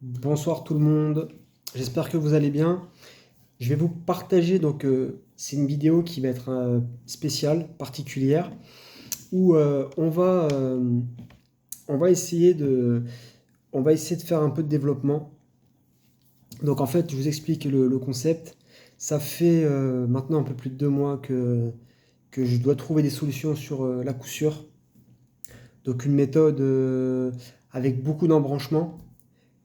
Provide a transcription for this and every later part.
Bonsoir tout le monde, j'espère que vous allez bien. Je vais vous partager c'est une vidéo qui va être spéciale, particulière, où on va essayer on va essayer de faire un peu de développement. Donc en fait, je vous explique le concept. Ça fait maintenant un peu plus de 2 mois que je dois trouver des solutions sur la coup sûr. Donc une méthode avec beaucoup d'embranchements.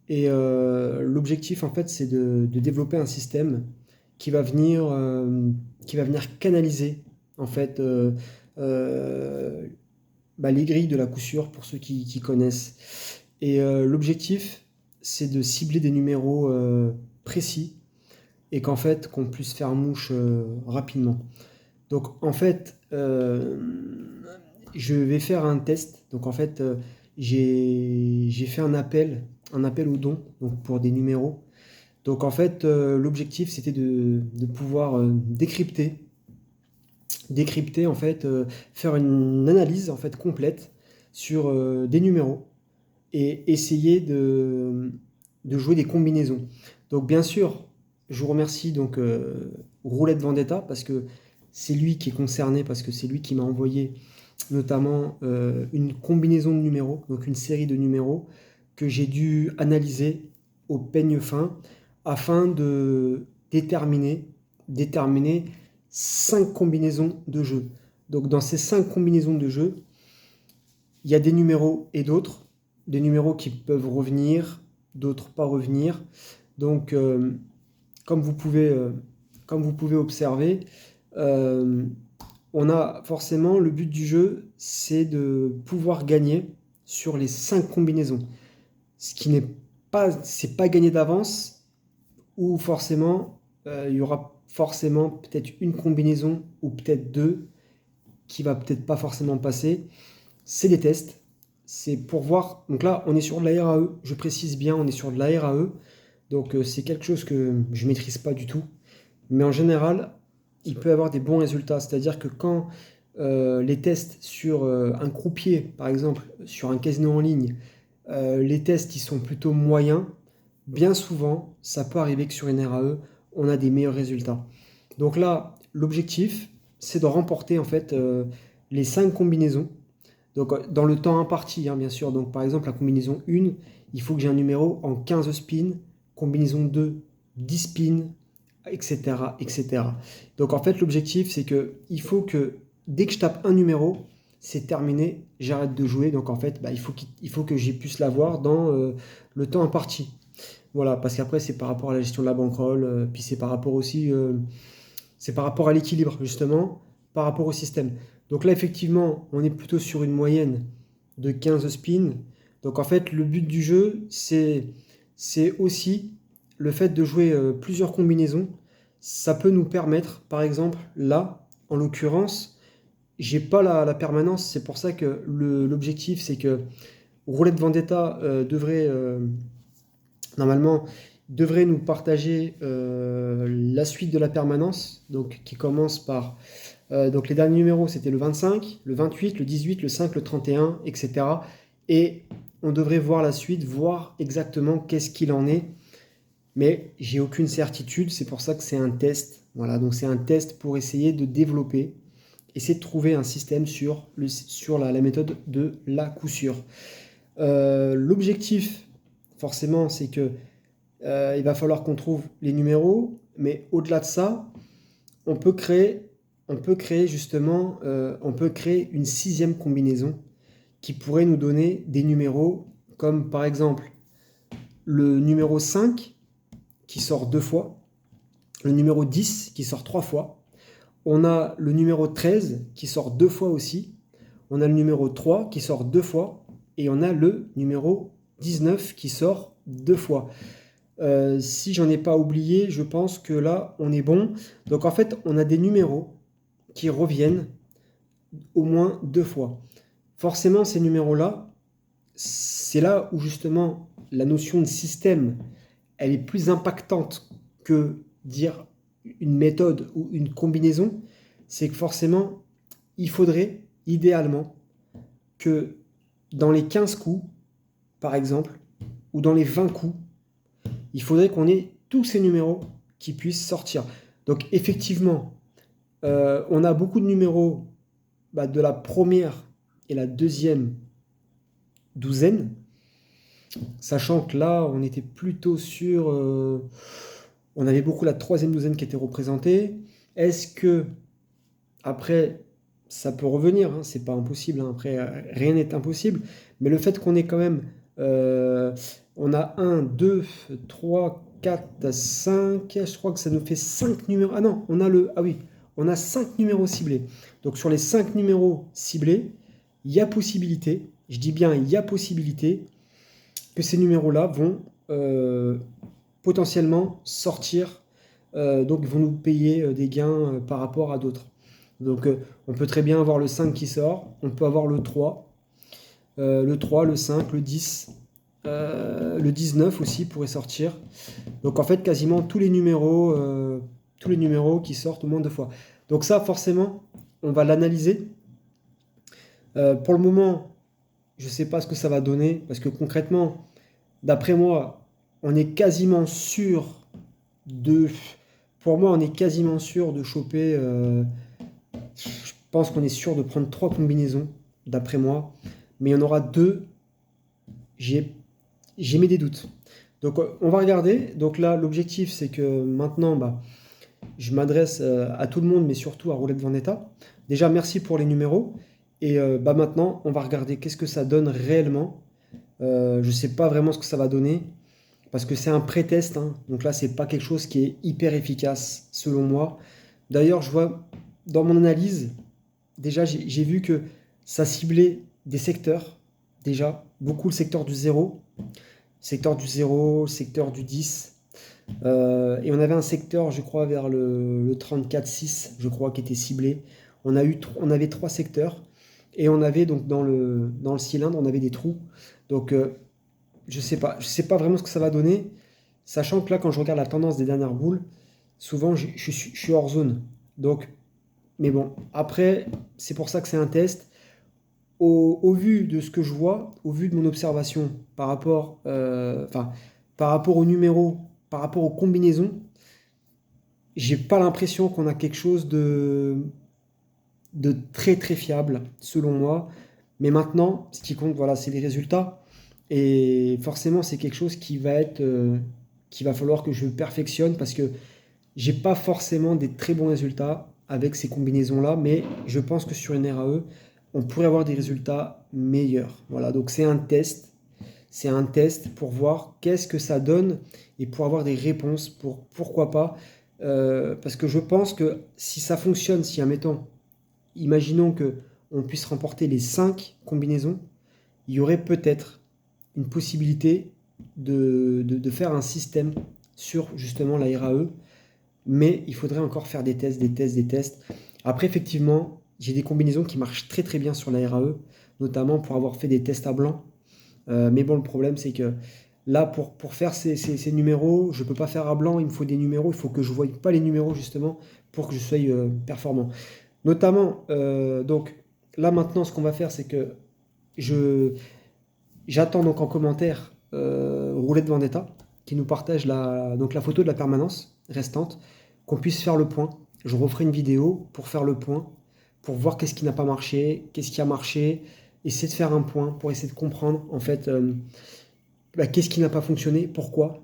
Et l'objectif, en fait, c'est de développer un système qui va venir, euh, qui va venir canaliser, en fait, les grilles de la coup sûr pour ceux qui connaissent. Et l'objectif, c'est de cibler des numéros précis et qu'en fait, qu'on puisse faire mouche rapidement. Donc, en fait, je vais faire un test. Donc, en fait, j'ai fait un appel au don, donc pour des numéros. Donc, en fait, l'objectif, c'était de pouvoir décrypter, en fait, faire une analyse, en fait, complète sur des numéros et essayer de jouer des combinaisons. Donc, bien sûr, je vous remercie, Roulette Vendetta, parce que c'est lui qui est concerné, parce que c'est lui qui m'a envoyé notamment une combinaison de numéros, donc une série de numéros que j'ai dû analyser au peigne fin afin de déterminer 5 combinaisons de jeux. Donc dans ces 5 combinaisons de jeux, il y a des numéros et d'autres, des numéros qui peuvent revenir, d'autres pas revenir. Donc comme vous pouvez, euh, comme vous pouvez observer, euh, on a forcément le but du jeu, c'est de pouvoir gagner sur les 5 combinaisons. Ce qui n'est pas, c'est pas gagné d'avance, ou forcément, il y aura forcément peut-être une combinaison ou peut-être deux qui va peut-être pas forcément passer. C'est des tests. C'est pour voir. Donc là, on est sur de la RAE. Je précise bien, on est sur de la RAE. Donc c'est quelque chose que je maîtrise pas du tout. Mais en général, il peut avoir des bons résultats. C'est-à-dire que quand les tests sur un croupier, par exemple, sur un casino en ligne, les tests ils sont plutôt moyens, bien souvent, ça peut arriver que sur une RAE, on a des meilleurs résultats. Donc là, l'objectif, c'est de remporter en fait les 5 combinaisons. Donc dans le temps imparti, hein, bien sûr. Donc par exemple, la combinaison 1, il faut que j'ai un numéro en 15 spins, combinaison 2, 10 spins, etc., etc. Donc en fait, l'objectif, c'est que il faut que dès que je tape un numéro, c'est terminé, j'arrête de jouer. Donc en fait, il faut que j'y puisse l'avoir dans le temps imparti. Voilà, parce qu'après, c'est par rapport à la gestion de la bankroll, puis c'est par rapport aussi, c'est par rapport à l'équilibre, justement, par rapport au système. Donc là, effectivement, on est plutôt sur une moyenne de 15 spins. Donc en fait, le but du jeu, c'est aussi le fait de jouer plusieurs combinaisons. Ça peut nous permettre, par exemple, là, en l'occurrence, j'ai pas la permanence. C'est pour ça que l'objectif, c'est que Roulette Vendetta normalement, devrait nous partager la suite de la permanence, donc qui commence par donc les derniers numéros, c'était le 25, le 28, le 18, le 5, le 31, etc. Et on devrait voir la suite, voir exactement qu'est-ce qu'il en est. Mais j'ai aucune certitude, c'est pour ça que c'est un test. Voilà, donc c'est un test pour essayer de développer, essayer de trouver un système sur la méthode de la coup sûr. L'objectif, forcément, c'est que il va falloir qu'on trouve les numéros, mais au-delà de ça, on peut créer, on peut créer une sixième combinaison qui pourrait nous donner des numéros comme par exemple le numéro 5 qui sort 2 fois, le numéro 10 qui sort 3 fois, on a le numéro 13 qui sort 2 fois aussi, on a le numéro 3 qui sort 2 fois, et on a le numéro 19 qui sort 2 fois. Si j'en ai pas oublié, je pense que là, on est bon. Donc en fait, on a des numéros qui reviennent au moins 2 fois. Forcément, ces numéros-là, c'est là où justement la notion de système, elle est plus impactante que dire une méthode ou une combinaison. C'est que forcément, il faudrait idéalement que dans les 15 coups, par exemple, ou dans les 20 coups, il faudrait qu'on ait tous ces numéros qui puissent sortir. Donc effectivement, on a beaucoup de numéros de la première et la deuxième douzaine, sachant que là, on était plutôt sur... on avait beaucoup la troisième douzaine qui était représentée. Est-ce que, après, ça peut revenir, hein, c'est pas impossible, hein, après, rien n'est impossible, mais le fait qu'on ait quand même... on a 1, 2, 3, 4, 5, je crois que ça nous fait 5 numéros. Ah non, on a 5 numéros ciblés. Donc sur les 5 numéros ciblés, il y a possibilité, je dis bien il y a possibilité, que ces numéros-là vont potentiellement sortir, donc vont nous payer des gains par rapport à d'autres. Donc on peut très bien avoir le 5 qui sort, on peut avoir le 3, le 5, le 10, le 19 aussi pourrait sortir. Donc en fait quasiment tous les numéros qui sortent au moins 2 fois. Donc ça forcément on va l'analyser. Pour le moment je ne sais pas ce que ça va donner parce que concrètement d'après moi on est quasiment sûr de... Pour moi on est quasiment sûr de choper... je pense qu'on est sûr de prendre 3 combinaisons d'après moi. Mais il y en aura 2. J'ai mis des doutes. Donc on va regarder. Donc là l'objectif c'est que maintenant je m'adresse à tout le monde mais surtout à Roulette Vendetta. Déjà merci pour les numéros. Et maintenant on va regarder qu'est-ce que ça donne réellement. Je ne sais pas vraiment ce que ça va donner. Parce que c'est un pré-test. Hein. Donc là c'est pas quelque chose qui est hyper efficace selon moi. D'ailleurs je vois dans mon analyse, déjà j'ai vu que ça ciblait des secteurs. Déjà beaucoup le secteur du 0. Secteur du 0, secteur du 10. Et on avait un secteur, je crois, vers le 34,6, je crois, qui était ciblé. On avait 3 secteurs. Et on avait donc dans le cylindre, on avait des trous. Donc je sais pas vraiment ce que ça va donner. Sachant que là, quand je regarde la tendance des dernières boules, souvent je suis hors zone. Donc, mais bon, après, c'est pour ça que c'est un test. Au vu de ce que je vois, au vu de mon observation par rapport aux numéros, par rapport aux combinaisons, j'ai pas l'impression qu'on a quelque chose de très très fiable, selon moi. Mais maintenant, ce qui compte, voilà, c'est les résultats. Et forcément, c'est quelque chose qui va falloir que je perfectionne parce que j'ai pas forcément des très bons résultats avec ces combinaisons-là, mais je pense que sur une RAE, on pourrait avoir des résultats meilleurs. Voilà, donc c'est un test. C'est un test pour voir qu'est-ce que ça donne et pour avoir des réponses pour pourquoi pas. Parce que je pense que si ça fonctionne, si admettons, imaginons que on puisse remporter les 5 combinaisons, il y aurait peut-être une possibilité de faire un système sur justement la RAE, mais il faudrait encore faire des tests. Après, effectivement, j'ai des combinaisons qui marchent très très bien sur la RAE, notamment pour avoir fait des tests à blanc. Mais bon, le problème, c'est que là, pour faire ces numéros, je ne peux pas faire à blanc, il me faut des numéros, il faut que je ne voie pas les numéros justement pour que je sois performant. Notamment, donc là maintenant, ce qu'on va faire, c'est que j'attends donc en commentaire Roulette Vendetta qui nous partage la photo de la permanence restante, qu'on puisse faire le point. Je referai une vidéo pour faire le point, pour voir qu'est-ce qui n'a pas marché, qu'est-ce qui a marché, essayer de faire un point pour essayer de comprendre en fait qu'est-ce qui n'a pas fonctionné, pourquoi.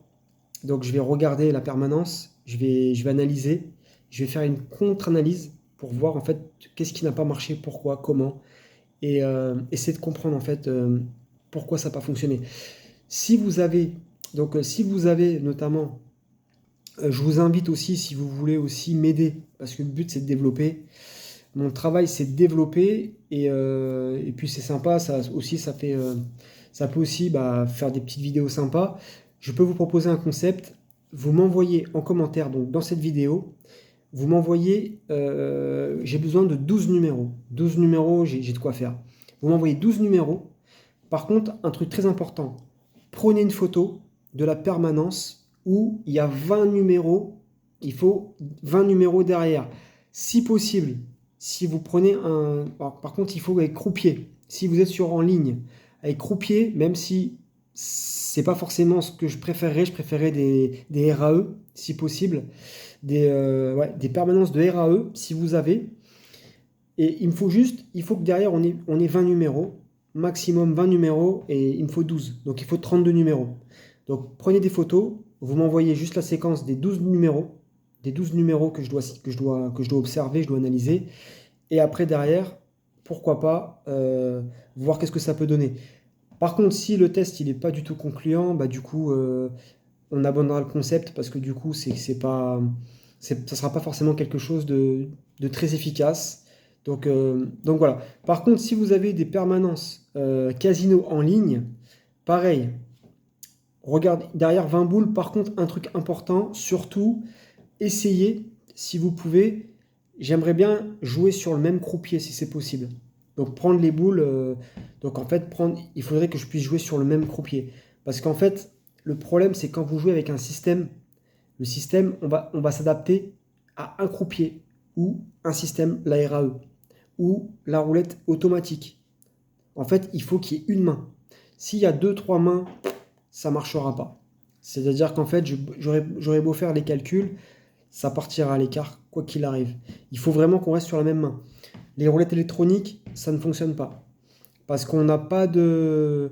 Donc je vais regarder la permanence, je vais analyser, je vais faire une contre-analyse pour voir en fait qu'est-ce qui n'a pas marché, pourquoi, comment, et essayer de comprendre en fait pourquoi ça n'a pas fonctionné. Si vous avez notamment, je vous invite aussi, si vous voulez aussi m'aider, parce que le but c'est de développer. Mon travail c'est de développer et puis c'est sympa, ça peut aussi faire des petites vidéos sympas. Je peux vous proposer un concept, vous m'envoyez en commentaire, donc dans cette vidéo, vous m'envoyez, j'ai besoin de 12 numéros. 12 numéros, j'ai de quoi faire. Vous m'envoyez 12 numéros. Par contre, un truc très important, prenez une photo de la permanence où il y a 20 numéros, il faut 20 numéros derrière. Si possible, si vous prenez par contre, il faut avec croupier. Si vous êtes en ligne, avec croupier, même si c'est pas forcément ce que je préférerais des RAE, si possible, des permanences de RAE, si vous avez. Et il faut que derrière, on ait 20 numéros, maximum 20 numéros, et il me faut 12. Donc il faut 32 numéros. Donc prenez des photos, vous m'envoyez juste la séquence des 12 numéros que je dois observer, je dois analyser. Et après, derrière, pourquoi pas voir qu'est-ce que ça peut donner. Par contre, si le test il n'est pas du tout concluant, bah, du coup, on abandonnera le concept parce que du coup, ça sera pas forcément quelque chose de très efficace. Donc voilà. Par contre, si vous avez des permanences casino en ligne, pareil, regardez derrière 20 boules. Par contre, un truc important, surtout, essayez, si vous pouvez, j'aimerais bien jouer sur le même croupier si c'est possible. Donc prendre les boules, donc en fait, il faudrait que je puisse jouer sur le même croupier. Parce qu'en fait, le problème, c'est quand vous jouez avec un système, le système, on va s'adapter à un croupier ou un système, la RAE, ou la roulette automatique. En fait, il faut qu'il y ait une main. S'il y a deux, trois mains, ça ne marchera pas. C'est-à-dire qu'en fait, j'aurais beau faire les calculs, ça partira à l'écart, quoi qu'il arrive. Il faut vraiment qu'on reste sur la même main. Les roulettes électroniques, ça ne fonctionne pas. Parce qu'on n'a pas de...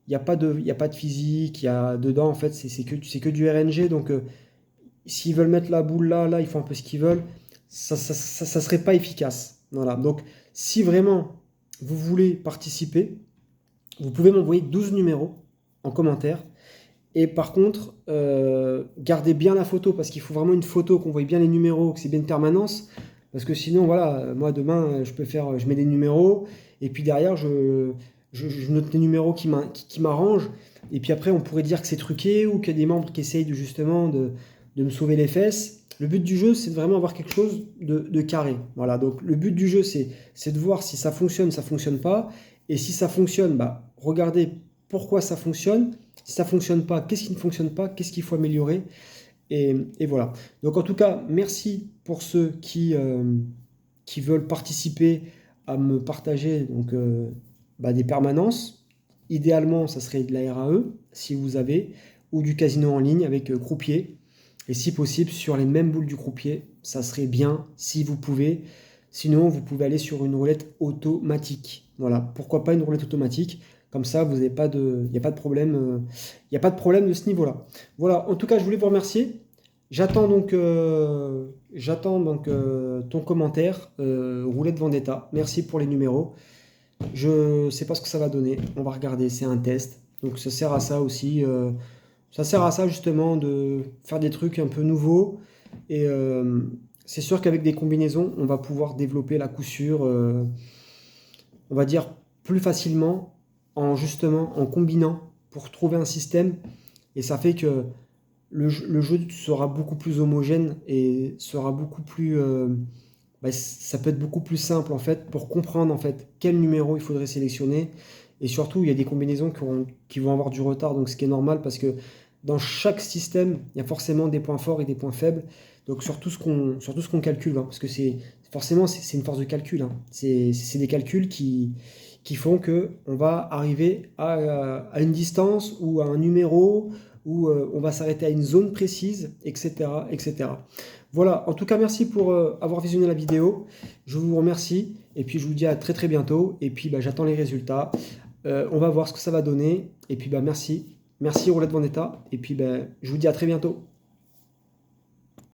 Il y a pas de physique, il y a dedans, en fait, c'est que du RNG. Donc, s'ils veulent mettre la boule là, ils font un peu ce qu'ils veulent. Ça serait pas efficace. Voilà. Donc, si vraiment vous voulez participer, vous pouvez m'envoyer 12 numéros en commentaire. Et par contre, gardez bien la photo parce qu'il faut vraiment une photo qu'on voit bien les numéros, que c'est bien une permanence. Parce que sinon, voilà, moi demain, je mets des numéros et puis derrière, je note les numéros qui m'arrangent. Et puis après, on pourrait dire que c'est truqué ou qu'il y a des membres qui essayent justement de me sauver les fesses. Le but du jeu, c'est de vraiment avoir quelque chose de carré. Voilà, donc le but du jeu, c'est de voir si ça fonctionne pas. Et si ça fonctionne, bah, regardez pourquoi ça fonctionne. Si ça fonctionne pas, qu'est-ce qui ne fonctionne pas, qu'est-ce qu'il faut améliorer. Et voilà. Donc en tout cas, merci pour ceux qui veulent participer à me partager des permanences. Idéalement, ça serait de la RAE, si vous avez, ou du casino en ligne avec croupier. Et si possible, sur les mêmes boules du croupier, ça serait bien si vous pouvez. Sinon, vous pouvez aller sur une roulette automatique. Voilà, pourquoi pas une roulette automatique? Comme ça, il n'y a pas de problème, il n'y a pas de problème de ce niveau-là. Voilà, en tout cas, je voulais vous remercier. J'attends ton commentaire, Roulette Vendetta. Merci pour les numéros. Je ne sais pas ce que ça va donner. On va regarder, c'est un test. Donc ça sert à ça aussi. Ça sert à ça justement de faire des trucs un peu nouveaux. Et c'est sûr qu'avec des combinaisons, on va pouvoir développer la coup sûr, on va dire, plus facilement en combinant pour trouver un système. Et ça fait que le jeu sera beaucoup plus homogène et sera beaucoup plus... ça peut être beaucoup plus simple en fait pour comprendre en fait quel numéro il faudrait sélectionner. Et surtout, il y a des combinaisons qui vont avoir du retard, donc ce qui est normal parce que dans chaque système, il y a forcément des points forts et des points faibles. Donc sur tout ce qu'on calcule, hein, parce que c'est une force de calcul. Hein. C'est des calculs qui font qu'on va arriver à une distance ou à un numéro, où on va s'arrêter à une zone précise, etc., etc. Voilà, en tout cas, merci pour avoir visionné la vidéo. Je vous remercie et puis je vous dis à très très bientôt. Et puis j'attends les résultats. On va voir ce que ça va donner. Et puis merci. Merci Roulette Vendetta. Et puis je vous dis à très bientôt.